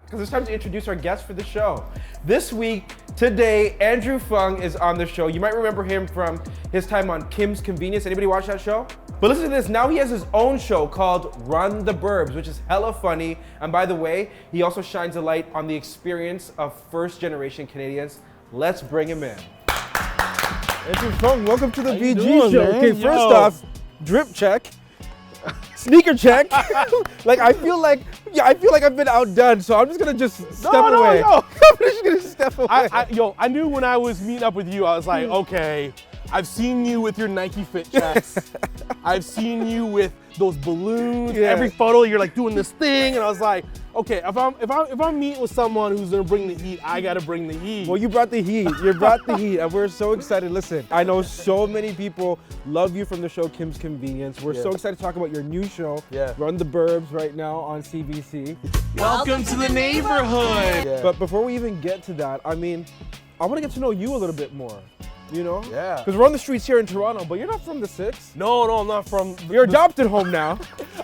because it's time to introduce our guest for the show. This week, today, Andrew Phung is on the show. You might remember him from his time on Kim's Convenience. Anybody watch that show? But listen to this, now he has his own show called Run the Burbs, which is hella funny. And by the way, he also shines a light on the experience of first-generation Canadians. Let's bring him in. Andrew Phung, welcome to the VG show. Man? Okay, first off, drip check. Sneaker check. I feel like I've been outdone, so I'm just gonna step away. No. I'm just gonna step away. I knew when I was meeting up with you, I was like, okay, I've seen you with your Nike Fit checks. I've seen you with those balloons. Yeah. Every photo, you're like doing this thing, and I was like, okay, if I'm meeting with someone who's gonna bring the heat, I gotta bring the heat. Well, you brought the heat. You brought the heat, and we're so excited. Listen, I know so many people love you from the show Kim's Convenience. We're so excited to talk about your new show, Run the Burbs, right now on CBC. Welcome to the neighborhood. Yeah. But before we even get to that, I mean, I want to get to know you a little bit more. You know? Yeah. Because we're on the streets here in Toronto, but you're not from the 6. No, I'm not from. You're adopted home now.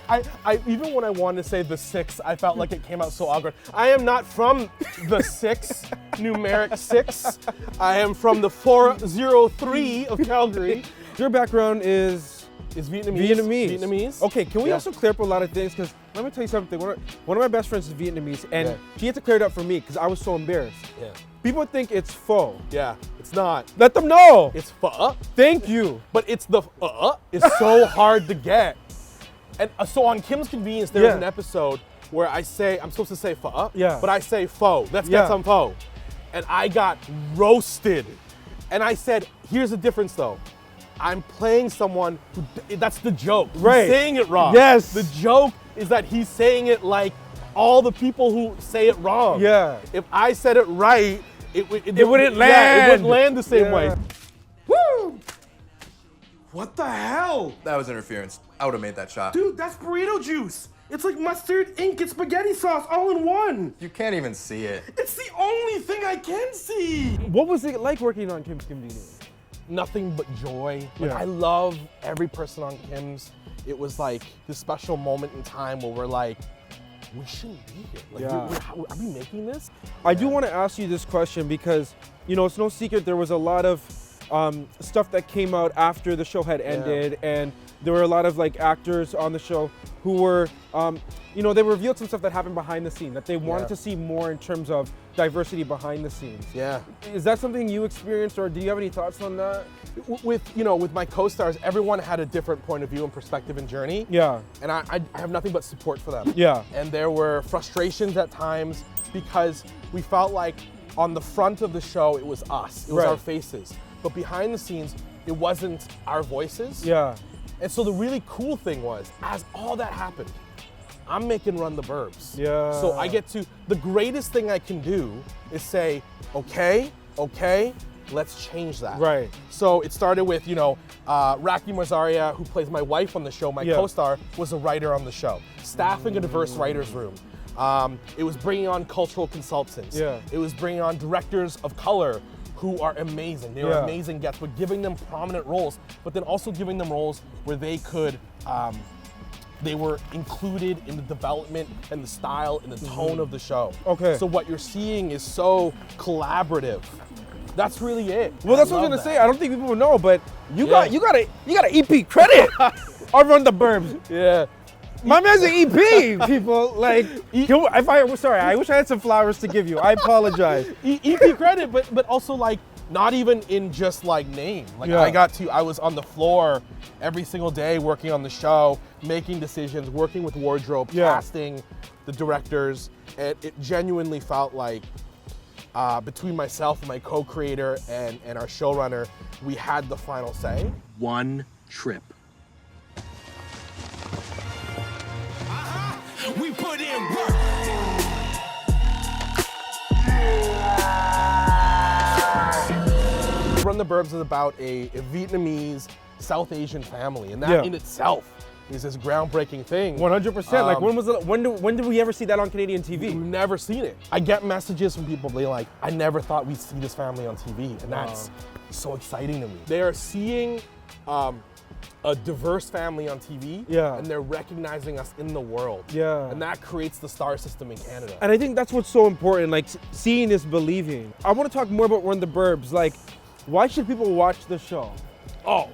I even when I wanted to say the 6, I felt like it came out so awkward. I am not from the 6, numeric 6. I am from the 403 of Calgary. Your background is Vietnamese. Vietnamese. Okay, can we also clear up a lot of things? Because let me tell you something. One of my best friends is Vietnamese, and she had to clear it up for me because I was so embarrassed. Yeah. People think it's pho. Yeah, it's not. Let them know. It's pho. Thank you. But it's the is so hard to get. And so on Kim's Convenience, there's an episode where I'm supposed to say pho, but I say pho. Let's get some pho. And I got roasted. And I said, here's the difference though. I'm playing someone who, that's the joke. Right. He's saying it wrong. Yes. The joke is that he's saying it like all the people who say it wrong. Yeah. If I said it right, it wouldn't land. Yeah, it wouldn't land the same way. Woo! What the hell? That was interference. I would have made that shot. Dude, that's burrito juice. It's like mustard, ink, and spaghetti sauce all in one. You can't even see it. It's the only thing I can see. What was it like working on Kim's Convenience? Nothing but joy. I love every person on Kim's. It was like this special moment in time where we're like, we shouldn't be here. Are we making this? I do want to ask you this question because, you know, it's no secret there was a lot of stuff that came out after the show had ended, and there were a lot of actors on the show who were, they revealed some stuff that happened behind the scenes that they wanted to see more in terms of diversity behind the scenes. Yeah. Is that something you experienced, or do you have any thoughts on that? With my co-stars, everyone had a different point of view and perspective and journey. Yeah. And I have nothing but support for them. Yeah. And there were frustrations at times because we felt like on the front of the show, it was us. It was our faces. But behind the scenes, it wasn't our voices. Yeah. And so the really cool thing was, as all that happened, I'm making Run the Burbs. Yeah. So I get to, the greatest thing I can do is say, okay, let's change that. Right. So it started with, Raki Mazaria, who plays my wife on the show, my co-star, was a writer on the show. Staffing a diverse writer's room. It was bringing on cultural consultants. Yeah. It was bringing on directors of color who are amazing. They were amazing guests, but giving them prominent roles, but then also giving them roles where they could, they were included in the development and the style and the tone of the show. Okay. So what you're seeing is so collaborative. That's really it. Well, that's what I was gonna say. I don't think people know, but you got an EP credit on Run the Burbs. Yeah. My man's an EP, people. I wish I had some flowers to give you. I apologize. EP credit, but also not even in just name. I was on the floor every single day working on the show, making decisions, working with wardrobe, casting the directors, and it genuinely felt like between myself and my co-creator and our showrunner, we had the final say. One trip. We put in work. Run the Burbs is about a Vietnamese South Asian family, and that in itself is this groundbreaking thing. 100%. When did we ever see that on Canadian TV? We've never seen it. I get messages from people being like, I never thought we'd see this family on TV, and that's so exciting to me. They are seeing a diverse family on TV, and they're recognizing us in the world. And that creates the star system in Canada. And I think that's what's so important, like seeing is believing. I want to talk more about Run the Burbs. Like, why should people watch the show? Oh,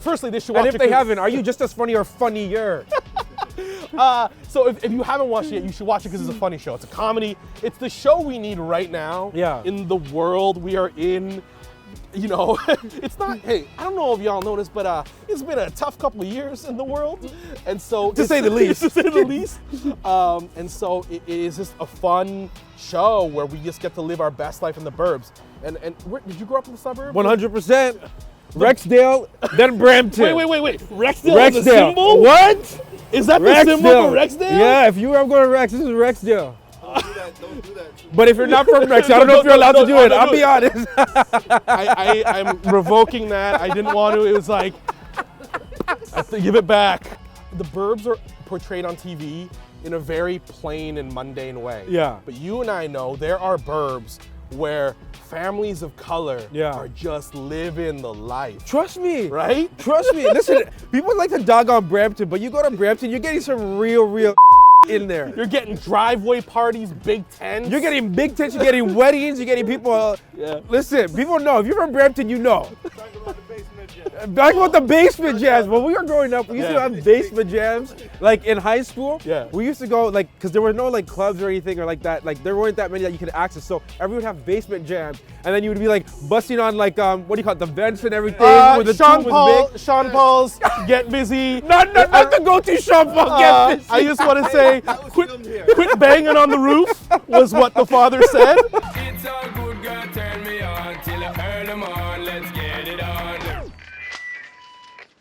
firstly, they should watch it. And if they haven't, are you just as funny or funnier? So if you haven't watched it yet, you should watch it because it's a funny show. It's a comedy. It's the show we need right now in the world we are in. You know, it's not, hey, I don't know if y'all noticed, but it's been a tough couple of years in the world. And so, to say the least. To say the least. And so it is just a fun show where we just get to live our best life in the burbs. And did you grow up in the suburbs? 100%. Rexdale, then Brampton. Wait. Rexdale is a symbol? What? Is that the symbol for Rexdale? Yeah, if you were going to Rex, this is Rexdale. Don't do that. But if you're not from Rex, I don't know if you're allowed to do it. I'll be honest. I'm revoking that. I didn't want to. It was like, I have to give it back. The Burbs are portrayed on TV in a very plain and mundane way. Yeah. But you and I know there are Burbs where families of color are just living the life. Trust me. Right? Trust me. Listen, people like to dog on Brampton, but you go to Brampton, you're getting some real in there. You're getting driveway parties, big tents. You're getting big tents, you're getting weddings, you're getting people. Listen, people know. If you're from Brampton, you know. Talk about the basement jams. When we were growing up, we used to have basement jams. Like in high school, we used to go like, because there were no like clubs or anything or like that. Like there weren't that many that you could access. So everyone would have basement jams, and then you would be like busting on like what do you call it, the vents and everything. Where the Sean tube Paul, was big. Sean Paul's Get Busy. Not the go-to Sean Paul Get Busy. I just want to say, quit banging on the roof was what the father said. It's all good, girl, turn me on till I earn them on. Let's get it on.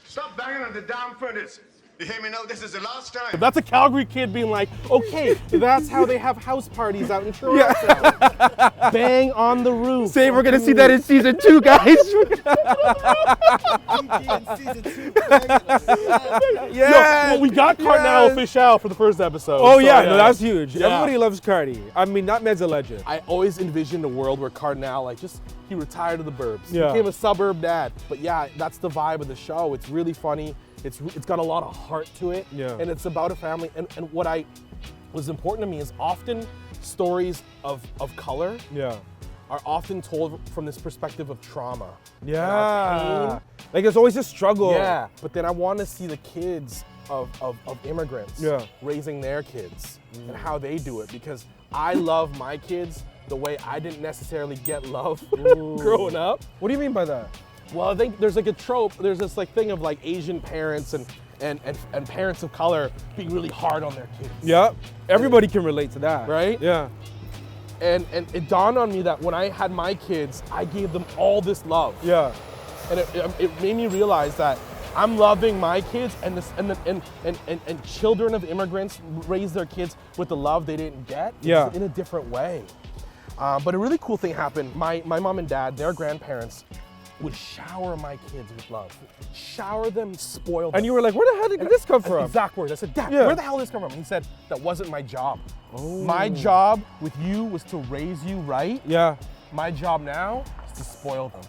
Stop banging on the damn furnace. You hear me now? This is the last time. If that's a Calgary kid being like, okay, that's how they have house parties out in Toronto. Bang on the roof. Say we're gonna see that in season 2, guys. Well, we got Cardinal official for the first episode. Oh, so, no, that's huge. Yeah. Everybody loves Cardi. I mean, that man's a legend. I always envisioned a world where Cardinal, like, he retired to the burbs. Yeah. Became a suburb dad. But yeah, that's the vibe of the show. It's really funny. It's got a lot of heart to it. Yeah. And it's about a family. And what was important to me is often stories of color are often told from this perspective of trauma. Yeah. Like there's always a struggle. Yeah. But then I want to see the kids of immigrants raising their kids and how they do it, because I love my kids the way I didn't necessarily get love growing up. What do you mean by that? Well, I think there's like a trope. There's this like thing of like Asian parents and parents of color being really hard on their kids. Yeah. Everybody can relate to that. Right? Yeah. And it dawned on me that when I had my kids, I gave them all this love. Yeah. And it made me realize that I'm loving my kids, and children of immigrants raise their kids with the love they didn't get in a different way. But a really cool thing happened. My mom and dad, their grandparents, would shower my kids with love. Shower them, spoil them. And you were like, where the hell did this come from? Exact words. I said, Dad, where the hell did this come from? And he said, that wasn't my job. My job with you was to raise you right. Yeah. My job now is to spoil them.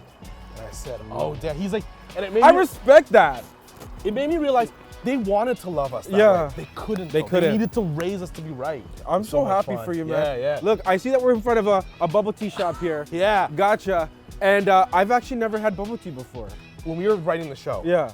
And I said, oh, Dad. He's like, and it made I me respect that. It made me realize they wanted to love us that way. They couldn't. They needed to raise us to be right. I'm so happy for you, man. Yeah. Look, I see that we're in front of a bubble tea shop here. Yeah. Gotcha. And I've actually never had bubble tea before. When we were writing the show,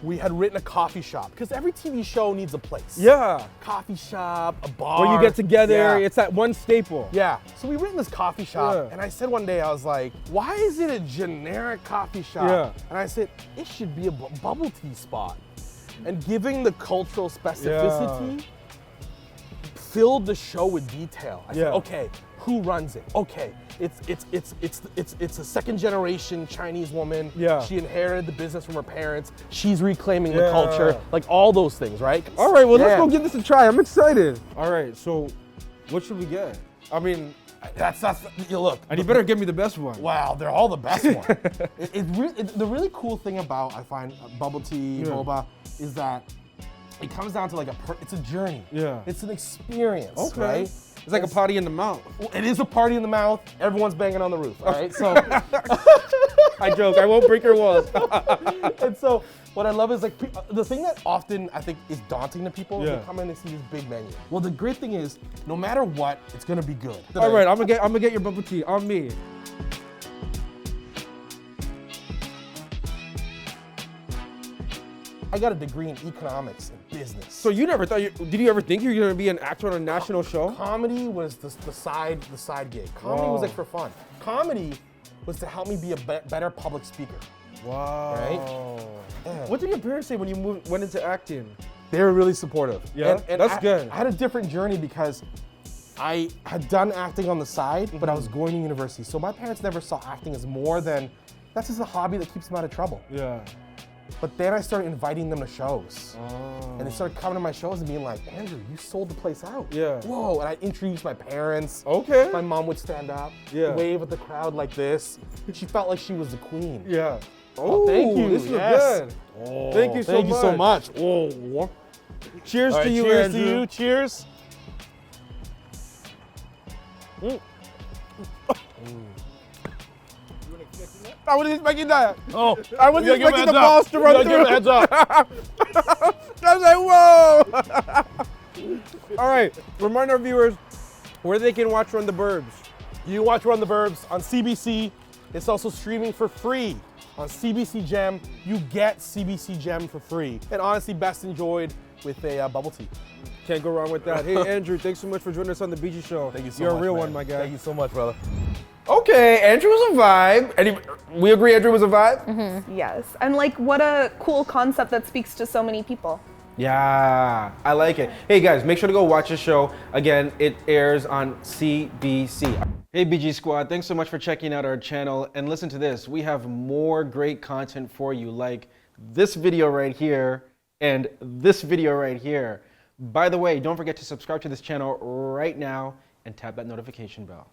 we had written a coffee shop, because every TV show needs a place. Yeah. Coffee shop, a bar. Where you get together, it's that one staple. Yeah. So we written this coffee shop, and I said one day, I was like, why is it a generic coffee shop? Yeah. And I said, it should be a bubble tea spot. And giving the cultural specificity filled the show with detail. I said, okay, who runs it? Okay, it's a second generation Chinese woman. Yeah. She inherited the business from her parents. She's reclaiming the culture, like all those things, right? All right, well, let's go give this a try. I'm excited. All right, so what should we get? I mean, that's you look. And you better give me the best one. Wow, they're all the best one. The really cool thing about, I find, bubble tea, boba, is that it comes down to like it's a journey. Yeah. It's an experience, right? It's like a party in the mouth. It is a party in the mouth. Everyone's banging on the roof, all right? So, I joke. I won't break your walls. And so what I love is like the thing that often I think is daunting to people is they come in and see this big menu. Well, the great thing is no matter what, it's gonna be good. All right, I'm gonna get your bubble tea on me. I got a degree in economics and business. So you never thought did you ever think you were gonna be an actor on a national show? Comedy was the side gig. Comedy was like for fun. Comedy was to help me be a better public speaker. Wow. Right? Yeah. What did your parents say when you went into acting? They were really supportive. Yeah, and that's good. I had a different journey because I had done acting on the side, but I was going to university. So my parents never saw acting as more than, that's just a hobby that keeps them out of trouble. Yeah. But then I started inviting them to shows. And they started coming to my shows and being like, Andrew, you sold the place out. Yeah. Whoa, and I introduced my parents. Okay. My mom would stand up, wave at the crowd like this. She felt like she was the queen. Yeah. Oh, thank you. This is Yes. good. Oh, Thank you so much. Oh. Cheers All to right, you, cheers Andrew. to you. Cheers. I wasn't expecting that. Oh, I wasn't expecting the balls to run through. Give him a heads up. I was like, whoa! All right, remind our viewers where they can watch Run the Burbs. You can watch Run the Burbs on CBC. It's also streaming for free on CBC Gem. You get CBC Gem for free. And honestly, best enjoyed with a bubble tea. Can't go wrong with that. Hey, Andrew, thanks so much for joining us on the BG Show. Thank you so You're much, a real man. one, my guy. Thank you so much, brother. Okay, Andrew was a vibe. We agree Andrew was a vibe? Yes, and like what a cool concept that speaks to so many people. Yeah, I like it. Hey guys, make sure to go watch the show. Again, it airs on CBC. Hey BG Squad, thanks so much for checking out our channel. And listen to this, we have more great content for you, like this video right here and this video right here. By the way, don't forget to subscribe to this channel right now and tap that notification bell.